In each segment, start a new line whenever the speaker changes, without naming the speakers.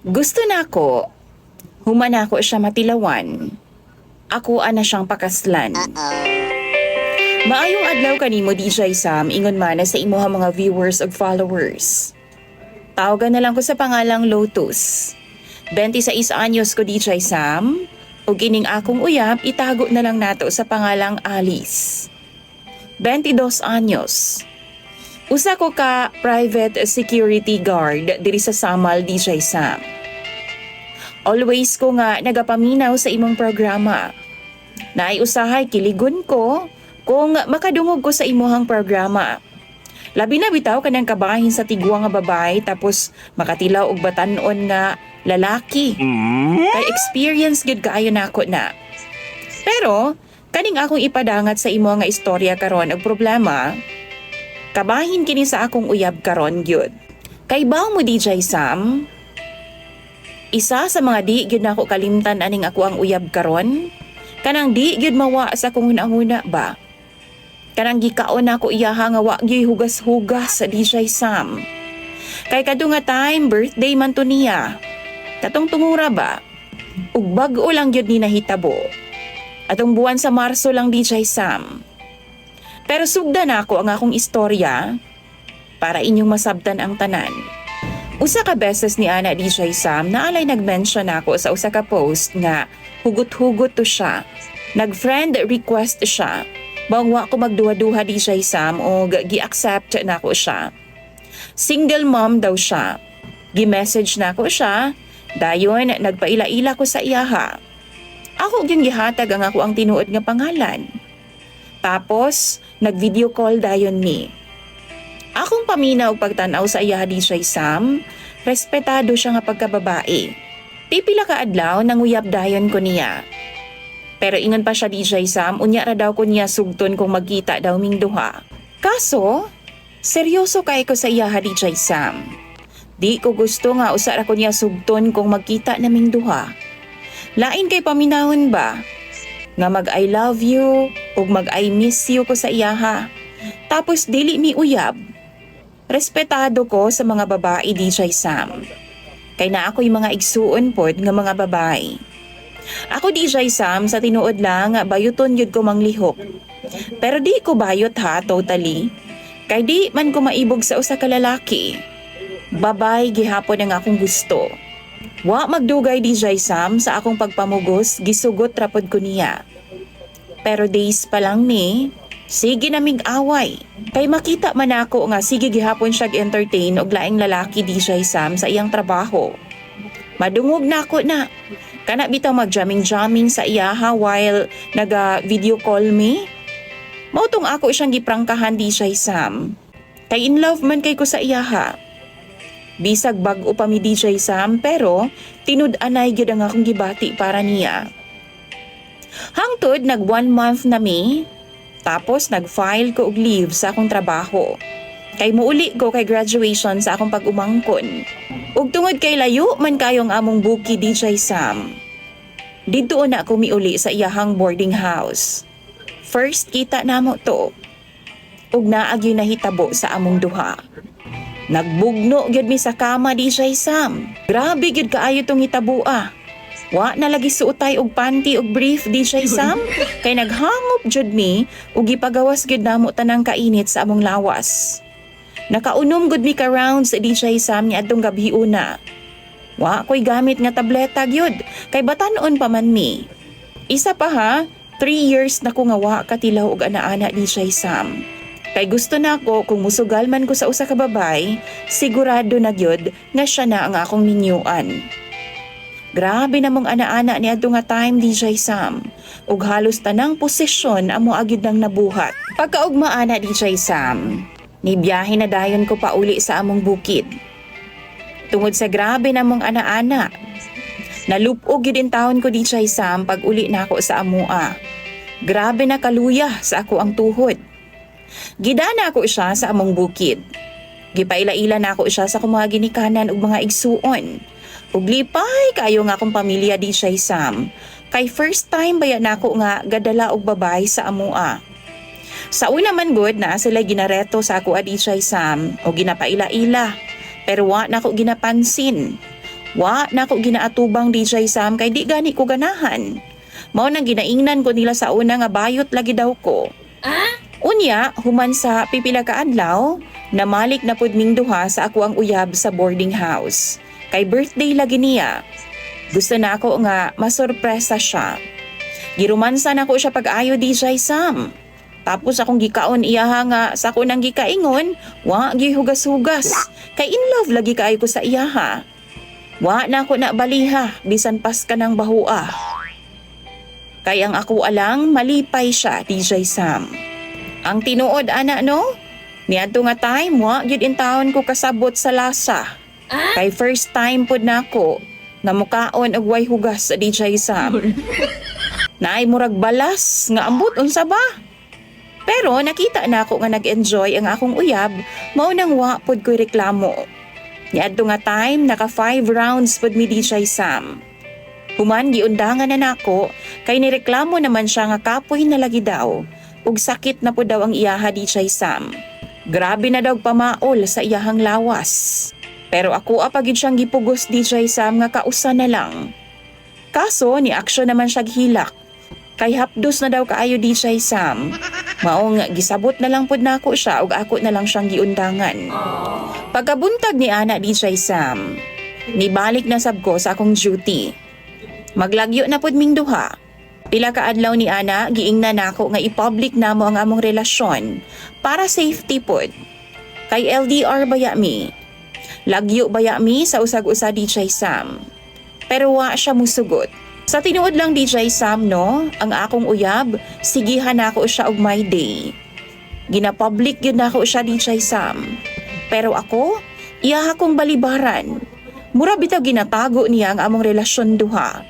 Gusto na ako, human ako siya matilawan. Ako ana siyang pakaslan. Maayong adlaw kanimo DJ Sam, ingon man sa imuha mga viewers ug followers. Tawagan na lang ko sa pangalang Lotus. 26 anyos ko DJ Sam, ug kining akong uyab itago na lang nato sa pangalang Alice. 22 anyos. Usa ko ka private security guard diri sa Samal DJ Sam. Always ko nga nagapaminaw sa imong programa. Naay usahay kiligon ko kung makadungog ko sa imuhang programa. Labi na bitaw kanang kabahin sa tigwa nga babae tapos makatilaw og batan-on nga lalaki. Kay experience gud kaayo nako na. Pero kaning akong ipadangat sa imo nga istorya karon og problema, kabahin kini sa akong uyab karon gyud. Kay baw mo DJ Sam, isa sa mga di gyud nako kalimtan aning ako ang uyab karon, kanang di gyud mawa sa akong hunahuna ba. Kanang gikaon ako iyaha nga wa gyud hugas-hugas sa DJ Sam. Kay kadto nga time birthday man to niya. Katong tungura ba? Ug bag-o lang gyud ni nahitabo. Atong buwan sa Marso lang DJ Sam. Pero sugdan ako ang akong istorya para inyong masabtan ang tanan. Usa ka beses ni ana DJ Sam na alay nag-mention ako sa usa ka post nga hugot-hugot to siya. Nag-friend request siya. Bangwa ko magduha-duha DJ Sam o gi-accept na ko siya. Single mom daw siya. Gi-message na ko siya. Dayon nagpaila-ila ko sa iyaha. Ako gyud gihatag ang ako ang tinuod nga pangalan. Tapos nag-video call dayon ni. Akong paminaw pagtan-aw sa iyaha DJ Sam, respetado siya nga pagkababae. Pipila ka adlaw nanguyab dayon ko niya. Pero ingon pa siya DJ Sam, unya ra daw ko niya sugton kung magkita daw ming duha. Kaso, seryoso kay ko sa iyaha DJ Sam. Di ko gusto nga usa ra ko niya sugton kung magkita naming duha. Lain kay paminahon ba? Nga mag I love you ug mag I miss you ko sa iyaha. Tapos dili mi uyab. Respetado ko sa mga babae DJ Sam. Kay na ako'y mga igsuon pod nga mga babae. Ako DJ Sam sa tinuod lang bayuton yun ko manglihok. Pero di ko bayot ha totally. Kay di man ko maibog sa usa ka lalaki. Babay gihapon ang akong gusto. Wa magdugay DJ Sam sa akong pagpamugos gisugot rapod ko niya. Pero days pa lang ni, sige naming away. Kay makita man ako nga sige gihapon siya entertain og laing lalaki DJ Sam sa iyang trabaho. Madungog na ako na. Kana bitaw mag-jamming-jamming sa iyaha while naga-video call me. Mautong ako siyang giprangkahan DJ Sam. Kay in love man kay ko sa iyaha. Bisag bag-o pa mi DJ Sam pero tinud-anay gyud ang akong gibati para niya. Hangtod nag 1 month na mi. Tapos nag-file ko og leave sa akong trabaho. Kay muuli ko kay graduation sa akong pag-umangkon. Ug tungod kay layo man kayong among buki DJ Sam. Dito na ako miuli sa iyahang boarding house. First kita namo to. Ug naag yun nahitabo sa among duha. Nagbugno gyud mi sa kama DJ Sam. Grabe gyud kaayo tong hitabo ah. Wa na lagi suotay og panty og brief DJ Sam. Kay naghangop jud mi ug gipagawas gyud namo tanang kainit sa among lawas. Nakaunom gud mi ka rounds DJ Sam ni adtong gabi una. Wa ko'y gamit nga tableta gyud kay batan-on pa man mi. Isa pa ha, 3 years na ko nga wa katilaw og ana-ana DJ Sam. Kay gusto na ako kung musugal man ko sa usa ka babay, sigurado na gyud nga siya na ang akong minyuan. Grabe namong ana-ana ni adto nga time DJ Sam. Ug halos tanang posisyon amo agid nang nabuhat. Pagkaugmaan na DJ Sam, nibiyahe na dayon ko pa uli sa among bukid. Tungod sa grabe namong ana-ana. Nalupog yun din taon ko DJ Sam pag uli na ako sa amua. Grabe na kaluya sa ako ang tuhod. Gidana ako siya sa among bukid. Gipaila-ila na ako siya sa mga ginikanan ug mga igsuon. Ug lipay kayo nga akong pamilya DJ Sam. Kay first time baya na ako nga gadala og babay sa amua. Sa una man good na sila ginareto sa ako DJ Sam o ginapaila-ila. Pero wa na ako ginapansin. Wa na ko ginaatubang DJ Sam kay di gani ko ganahan. Mao nang ginaingnan ko nila sa una nga bayot lagi daw ko. Unya, human sa pipila ka adlaw, namalik na pud ming duha sa ako ang uyab sa boarding house. Kay birthday lagi niya. Gusto na ako nga masurpresa siya. Giromansa na ko siya pag-ayo DJ Sam. Tapos akong gikaon iyaha nga sa ako nang gikaingon, wa gihugas-hugas. Kay in love lagi kaayo ko sa iyaha. Wa na ako na baliha, bisan pas ka ng bahua. Kay ang ako alang malipay siya, DJ Sam. Ang tinuod ana no? Niadto nga time, wa gyud in taon ko kasabot sa lasa. Kay first time pod nako nga mukaon og way hugas sa DJ Sam. Naay murag balas nga ambot unsa ba? Pero nakita na ako nga nag-enjoy ang akong uyab, mao nang wa pod ko'y reklamo. Niadto nga time, naka 5 rounds pod mi DJ Sam. Human giundangan na nako, kay nireklamo naman siya nga kapoy na lagi daw, ug sakit na pod daw ang iyaha DJ Sam. Grabe na daw pamaol sa iyahang lawas. Pero ako apagid siyang gipugos DJ Sam nga kausa na lang. Kaso ni aksyon naman siya gihilak. Kay hapdos na daw kaayo DJ Sam. Maong gisabot na lang pod nako siya ug ako na lang siyang giundangan. Pagkabuntag ni ana DJ Sam, nibalik na sab ko sa akong duty. Maglagyo na pod ming duha. Pila ka adlaw ni ana giingnan nako nga i-public namo ang among relasyon para safety pod. Kay LDR baya mi. Lagyo baya mi sa usag-usa DJ Sam. Pero wa siya musugot. Sa tinuod lang DJ Sam no, ang akong uyab, sigihan nako siya og my day. Gina-public gyud nako siya DJ Sam. Pero ako, iyaha kong balibaran. Mura bitaw ginatago niya ang among relasyon duha.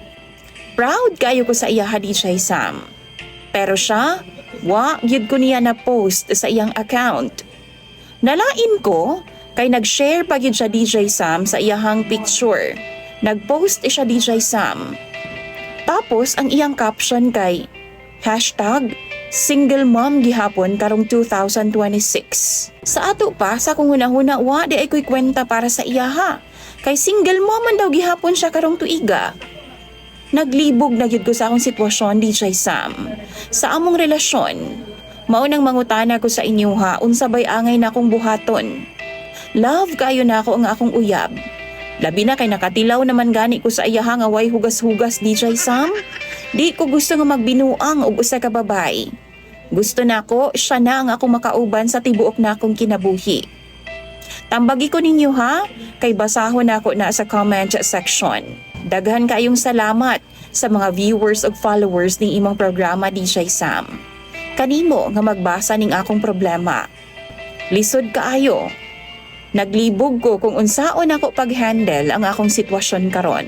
Proud kayo ko sa iyaha DJ Sam. Pero siya, wa gyud ko niya na post sa iyang account. Nalain ko, kay nag-share pa gyud siya DJ Sam sa iyahang picture. Nag-post siya DJ Sam. Tapos ang iyang caption kay #single mom gihapon karong 2026. Sa ato pa sa kung hunahuna wa di ay ko'y kwenta para sa iyaha. Kay single mom man daw gihapon siya karong tuiga. Naglibog na gyud ko sa akong sitwasyon DJ Sam. Sa among relasyon, mao nang mangutana ko sa inyo ha, unsa bay angay na akong buhaton. Love kayo na ako ang akong uyab. Labi na kay nakatilaw naman gani ko sa iyaha nga way hugas-hugas DJ Sam. Di ko gusto nga magbinuang og usa ka babay. Gusto nako siya na ang akong makauban sa tibuok na akong kinabuhi. Tambagi ko ninyo ha, kay basahon nako na sa comment section. Daghan kayong salamat sa mga viewers ug followers ning imong programa DJ Sam. Kanimo nga magbasa ning akong problema. Lisod kaayo. Naglibog ko kung unsaon ako pag-handle ang akong sitwasyon karon.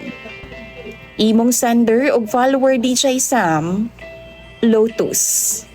Imong sender ug follower DJ Sam, Lotus.